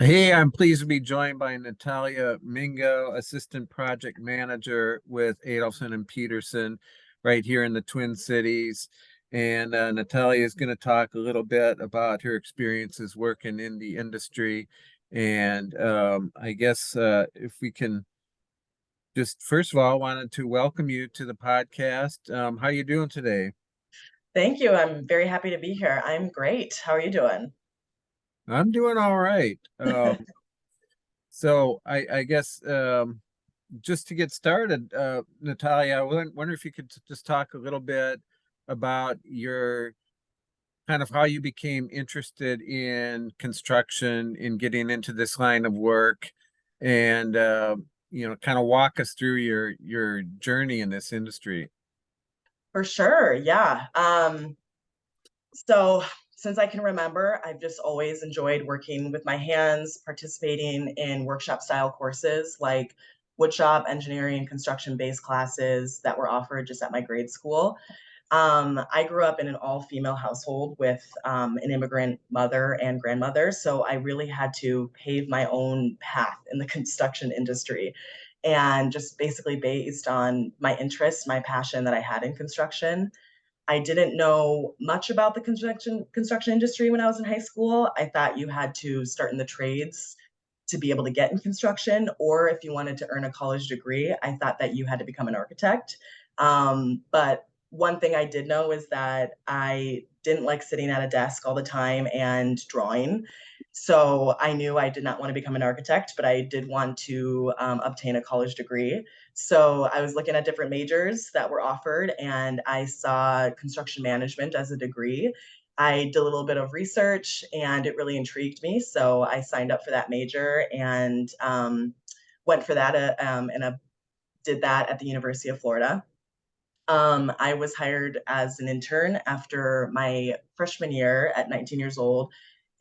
Hey, I'm pleased to be joined by Nathalia Mingo, Assistant Project Manager with Adolfson and Peterson, right here in the Twin Cities. And Natalia is going to talk a little bit about her experiences working in the industry. And I guess if we can just first of all, wanted to welcome you to the podcast. How you doing today? Thank you. I'm very happy to be here. I'm great. How are you doing? I'm doing all right. So I guess just to get started, Natalia, wonder if you could just talk a little bit about your kind of how you became interested in construction, in getting into this line of work, and kind of walk us through your journey in this industry. For sure. Yeah. So since I can remember, I've just always enjoyed working with my hands, participating in workshop style courses like woodshop, engineering, construction based classes that were offered just at my grade school. I grew up in an all female household with an immigrant mother and grandmother. So I really had to pave my own path in the construction industry. And just basically based on my interest, my passion that I had in construction. I didn't know much about the construction industry when I was in high school. I thought you had to start in the trades to be able to get in construction, or if you wanted to earn a college degree, I thought that you had to become an architect. But one thing I did know is that I didn't like sitting at a desk all the time and drawing. So I knew I did not want to become an architect, but I did want to obtain a college degree. So I was looking at different majors that were offered, and I saw construction management as a degree. I did a little bit of research and it really intrigued me. So I signed up for that major and went for that and did that at the University of Florida. I was hired as an intern after my freshman year at 19 years old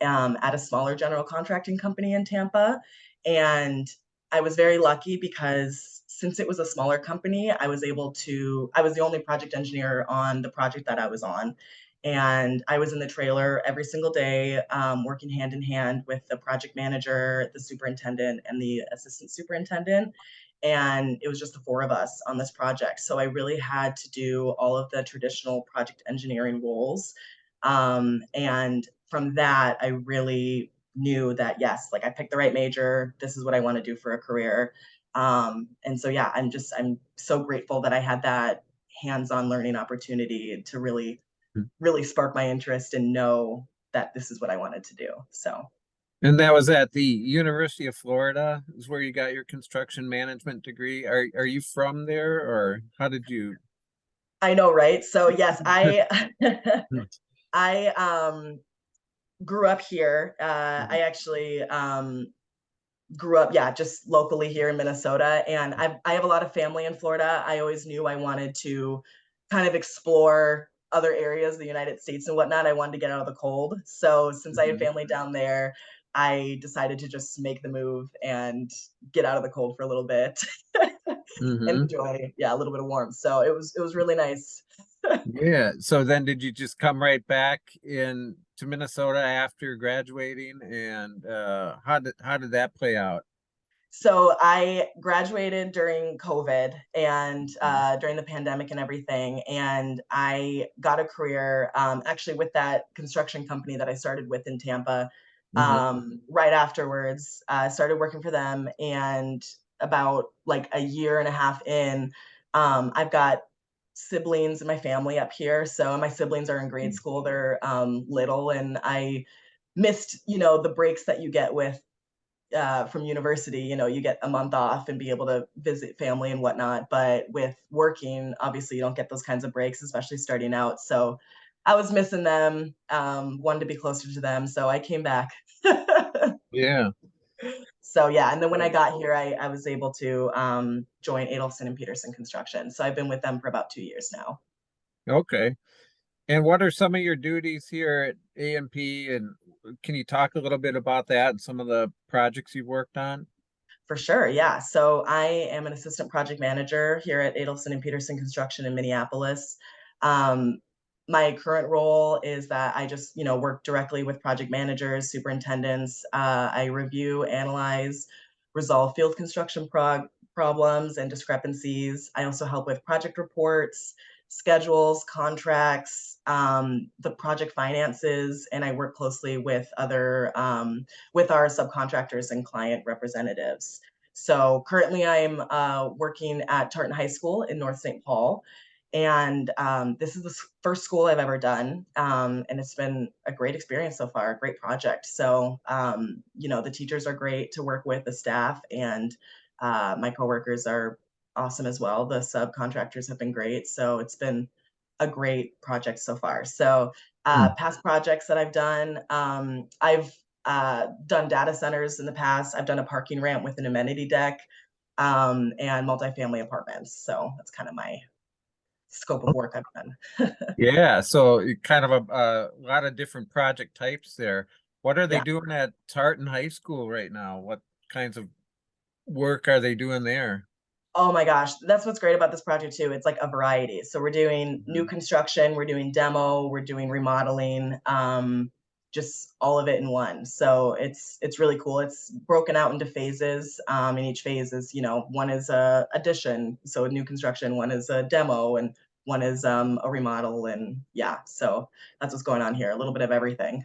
at a smaller general contracting company in Tampa. And I was very lucky because since it was a smaller company, I was the only project engineer on the project that I was on. And I was in the trailer every single day, working hand in hand with the project manager, the superintendent, and the assistant superintendent. And it was just the four of us on this project. So I really had to do all of the traditional project engineering roles. And from that, I really knew that, yes, like I picked the right major. This is what I want to do for a career. And so, yeah, I'm so grateful that I had that hands-on learning opportunity to really spark my interest and know that this is what I wanted to do. So And that was at the University of Florida, is where you got your construction management degree. Are you from there, or how did you? I know, right? So yes, I grew up here. I actually grew up, yeah, just locally here in Minnesota, and I have a lot of family in Florida. I always knew I wanted to kind of explore other areas of the United States and whatnot. I wanted to get out of the cold. So since I had Mhm. family down there, I decided to just make the move and get out of the cold for a little bit and Hmm. enjoy, yeah, a little bit of warmth. So it was really nice. Yeah. So then did you just come right back in to Minnesota after graduating? And how did that play out? So I graduated during COVID and during the pandemic and everything, and I got a career actually with that construction company that I started with in Tampa. Hmm. Right afterwards, started working for them, and about like a year and a half in, I've got siblings in my family up here. So my siblings are in grade school; they're little, and I missed, the breaks that you get with from university. You get a month off and be able to visit family and whatnot. But with working, obviously, you don't get those kinds of breaks, especially starting out. So I was missing them, wanted to be closer to them. So I came back. Yeah. So yeah, and then when I got here, I was able to join Adolfson and Peterson Construction. So I've been with them for about 2 years now. Okay. And what are some of your duties here at AMP? And can you talk a little bit about that and some of the projects you've worked on? For sure, yeah. So I am an assistant project manager here at Adolfson and Peterson Construction in Minneapolis. Um, my current role is that I just, work directly with project managers, superintendents. I review, analyze, resolve field construction problems and discrepancies. I also help with project reports, schedules, contracts, the project finances, and I work closely with with our subcontractors and client representatives. So currently, I'm working at Tartan High School in North St. Paul, and this is the first school I've ever done, and it's been a great experience so far, a great project. So, the teachers are great to work with, the staff, and my coworkers are awesome as well. The subcontractors have been great, so it's been a great project so far. So, Hmm. past projects that I've done data centers in the past. I've done a parking ramp with an amenity deck, and multifamily apartments. So that's kind of my scope of work I've done. Yeah, so kind of a lot of different project types there. What are they Yeah. doing at Tartan High School right now? What kinds of work are they doing there? Oh my gosh, that's what's great about this project too. It's like a variety. So we're doing new Mhm. construction, we're doing demo, we're doing remodeling, just all of it in one. So it's really cool. It's broken out into phases. And each phase is, one is a addition, so a new construction, one is a demo, and one is a remodel. And yeah, so that's what's going on here. A little bit of everything.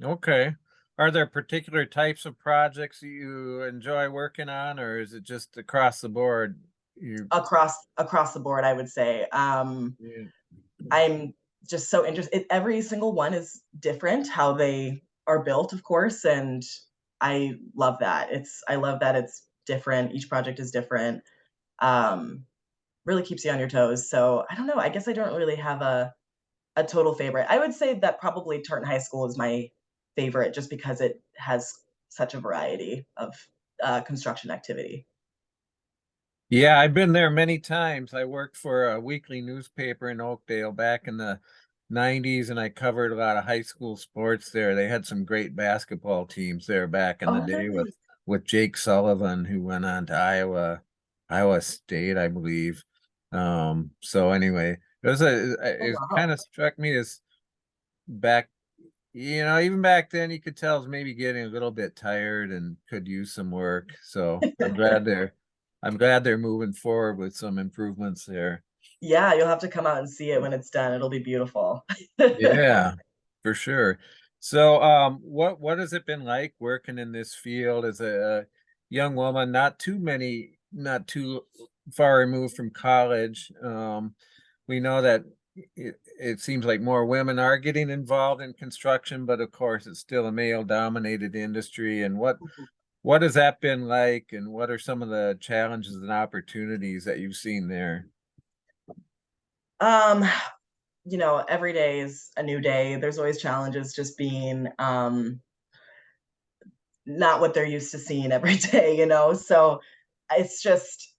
Okay. Are there particular types of projects you enjoy working on, or is it just across the board? You, Across the board, I would say. yeah. I'm just so interested. Every single one is different how they are built, of course, and I love that. I love that it's different. Each project is different. Um, really keeps you on your toes. So I don't know. I guess I don't really have a total favorite. I would say that probably Tartan High School is my favorite, just because it has such a variety of construction activity. Yeah, I've been there many times. I worked for a weekly newspaper in Oakdale back in the 90s, and I covered a lot of high school sports there. They had some great basketball teams there back in the Oh, day nice. with Jake Sullivan, who went on to Iowa State, I believe. So anyway, Oh, it wow. kind of struck me as back, even back then you could tell I was maybe getting a little bit tired and could use some work. So I'm glad they're moving forward with some improvements there. Yeah, you'll have to come out and see it when it's done. It'll be beautiful. Yeah, for sure. So what has it been like working in this field as a young woman, not too far removed from college? We know that it seems like more women are getting involved in construction, but of course it's still a male dominated industry. And what has that been like, and what are some of the challenges and opportunities that you've seen there? Um, every day is a new day. There's always challenges just being not what they're used to seeing every day. So it's just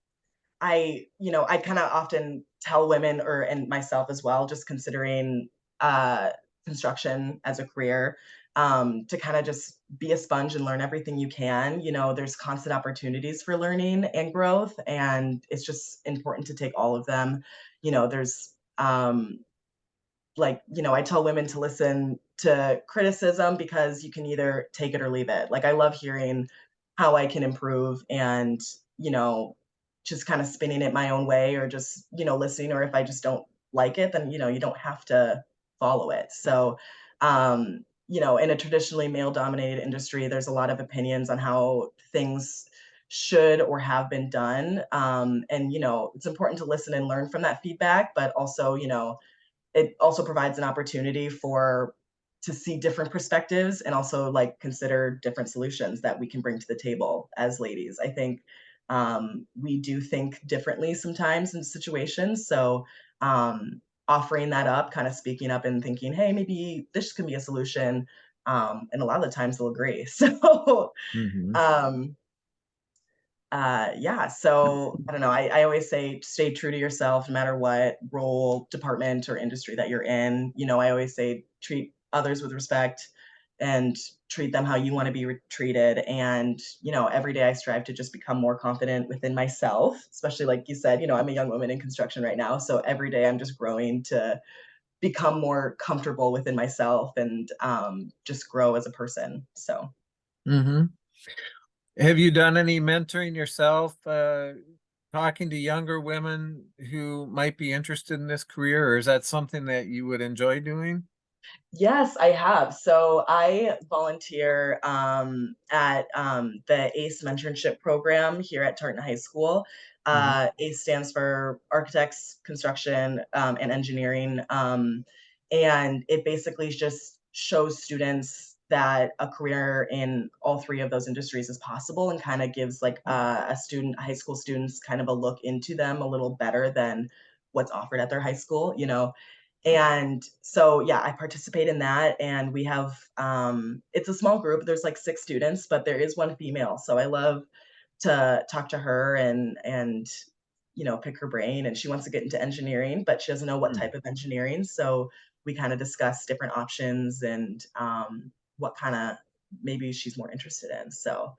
I kind of often tell women or and myself as well, just considering uh construction as a career, to kind of just be a sponge and learn everything you can. There's constant opportunities for learning and growth, and it's just important to take all of them. There's I tell women to listen to criticism, because you can either take it or leave it. Like, I love hearing how I can improve, and, you know, just kind of spinning it my own way, or just, listening. Or if I just don't like it, then, you don't have to follow it. So, in a traditionally male dominated industry, there's a lot of opinions on how things should or have been done. And, it's important to listen and learn from that feedback, but also, it also provides an opportunity to see different perspectives, and also like consider different solutions that we can bring to the table as ladies. I think we do think differently sometimes in situations. So offering that up, kind of speaking up and thinking, hey, maybe this can be a solution. And a lot of the times they'll agree. So Hmm. um, yeah, so I don't know. I always say stay true to yourself no matter what role, department, or industry that you're in. I always say treat others with respect, and treat them how you want to be treated. And, every day I strive to just become more confident within myself, especially like you said, I'm a young woman in construction right now. So every day I'm just growing to become more comfortable within myself and just grow as a person. So Mm-hmm. Have you done any mentoring yourself, talking to younger women who might be interested in this career, or is that something that you would enjoy doing? yes, I have. So I volunteer at the ACE mentorship program here at Tartan High School. Mm-hmm. ACE stands for Architects, Construction, and Engineering. And it basically just shows students that a career in all three of those industries is possible and kind of gives like high school students kind of a look into them a little better than what's offered at their high school, you know. And so yeah, I participate in that, and we have it's a small group. There's like 6 students, but there is one female. So I love to talk to her and pick her brain. And she wants to get into engineering, but she doesn't know what type of engineering. So we kind of discuss different options and what kind of maybe she's more interested in. So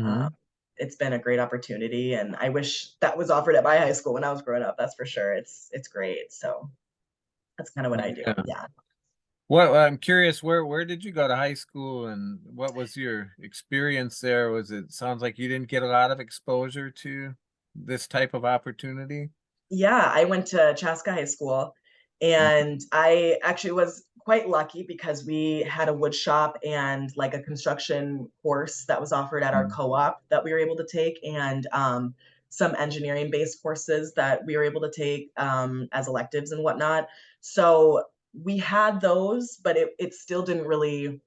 uh, Mm-hmm. it's been a great opportunity, and I wish that was offered at my high school when I was growing up. That's for sure. It's great. So that's kind of what I do. Yeah. Yeah. Well, I'm curious, where did you go to high school and what was your experience there? Was it sounds like you didn't get a lot of exposure to this type of opportunity? Yeah, I went to Chaska High School, and I actually was quite lucky because we had a wood shop and like a construction course that was offered at our Mm-hmm. co-op that we were able to take, and some engineering based courses that we were able to take as electives and whatnot. So we had those, but it still didn't really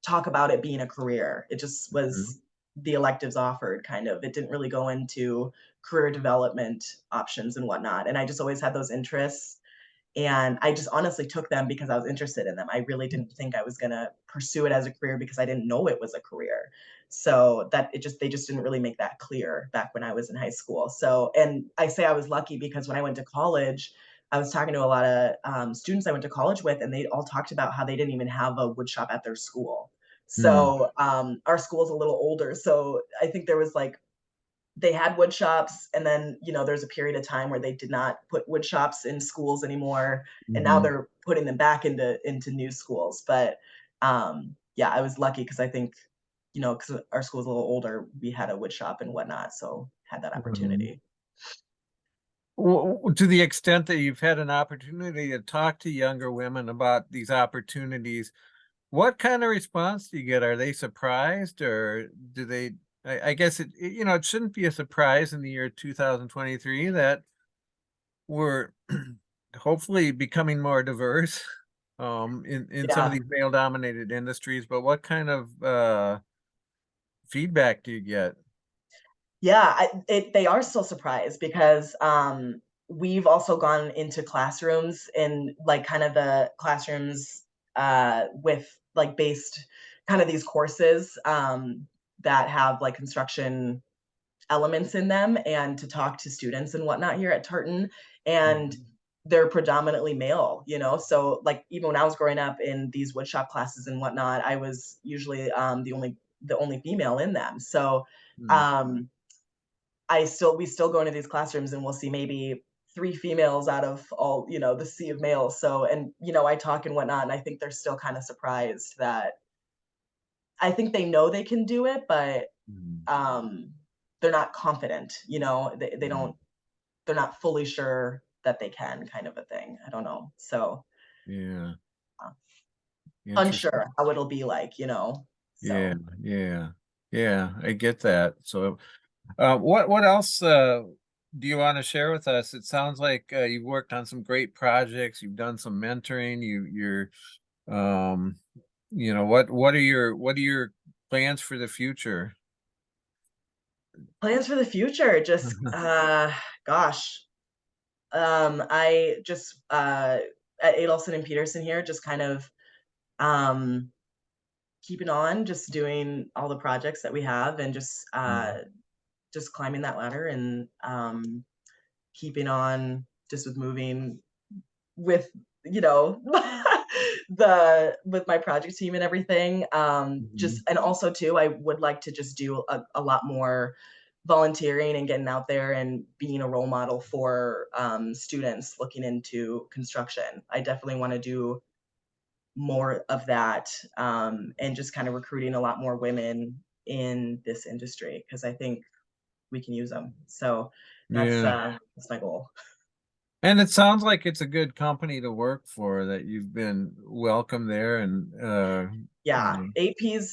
talk about it being a career. It just was the electives offered kind of. It didn't really go into career development options and whatnot. And I just always had those interests. And I just honestly took them because I was interested in them. I really didn't think I was going to pursue it as a career because I didn't know it was a career. So that they just didn't really make that clear back when I was in high school. So, and I say I was lucky because when I went to college, I was talking to a lot of students I went to college with, and they all talked about how they didn't even have a wood shop at their school. Mm-hmm. So our school's a little older. So I think there was like they had wood shops, and then there's a period of time where they did not put wood shops in schools anymore, and now Mm-hmm. they're putting them back into new schools. But yeah, I was lucky because I think because our school's a little older, we had a wood shop and whatnot, so had that Mm-hmm. opportunity. To the extent that you've had an opportunity to talk to younger women about these opportunities, what kind of response do you get? Are they surprised or do they, I guess it shouldn't be a surprise in the year 2023 that we're hopefully becoming more diverse in some of Yeah. these male dominated industries, but what kind of feedback do you get? Yeah, they are still surprised because we've also gone into classrooms, and like kind of the classrooms with like based kind of these courses that have like construction elements in them, and to talk to students and whatnot here at Tartan. And Mhm. they're predominantly male, so like even when I was growing up in these woodshop classes and whatnot, I was usually the only female in them. So Mm. um we still go into these classrooms, and we'll see maybe 3 females out of all, the sea of males. So, and, I talk and whatnot, and I think they're still kind of surprised that I think they know they can do it, but Mm. um, they're not confident, they Mm. don't, they're not fully sure that they can, kind of a thing. I don't know. So, Yeah, uh, interesting. unsure how it'll be like, Yeah, so. yeah, yeah, I get that. So, what else do you want to share with us? It sounds like you've worked on some great projects. You've done some mentoring. You're um, what are your plans for the future? Plans for the future, just, gosh, I just at Adolfson and Peterson here, just kind of um, keeping on, just doing all the projects that we have, and just climbing that ladder, and keeping on just with moving with you know the with my project team and everything. Mhm. Just and also too, I would like to just do a lot more volunteering and getting out there and being a role model for students looking into construction. I definitely want to do more of that, and just kind of recruiting a lot more women in this industry because I think we can use them. So Yeah. that's my goal. And it sounds like it's a good company to work for, that you've been welcome there and you Yeah, know,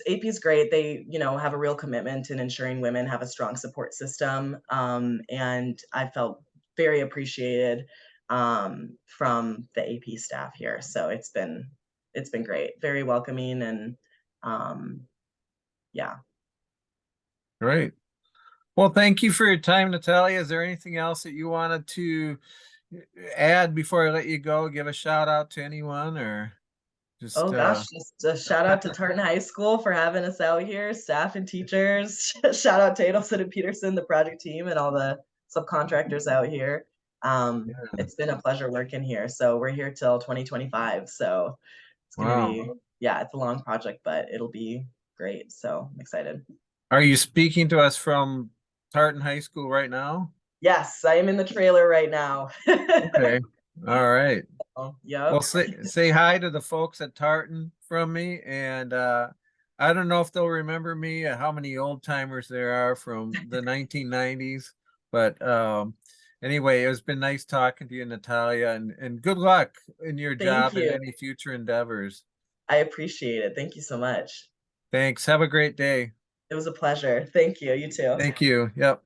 AP's great. They, have a real commitment in ensuring women have a strong support system. And I felt very appreciated from the AP staff here. So it's been great, very welcoming, and um, yeah. great. Well, thank you for your time, Natalia. Is there anything else that you wanted to add before I let you go? Give a shout out to anyone or Oh just gosh, just a shout out to Tartan High School for having us out here, staff and teachers. Shout out to Adolfson and Peterson, the project team, and all the subcontractors out here. yeah. It's been a pleasure working here. So we're here till 2025. So it's gonna Wow. be, yeah, it's a long project, but it'll be great. So I'm excited. Are you speaking to us from Tartan High School right now? Yes, I am in the trailer right now. Okay. All right. Oh, Well, yep. say hi to the folks at Tartan from me, and I don't know if they'll remember me, how many old timers there are from the 1990s, but anyway, it's been nice talking to you, Natalia, and good luck in your Thank job and you. any future endeavors. I appreciate it. Thank you so much. Thanks. Have a great day. It was a pleasure. Thank you. You too. Thank you. Yep.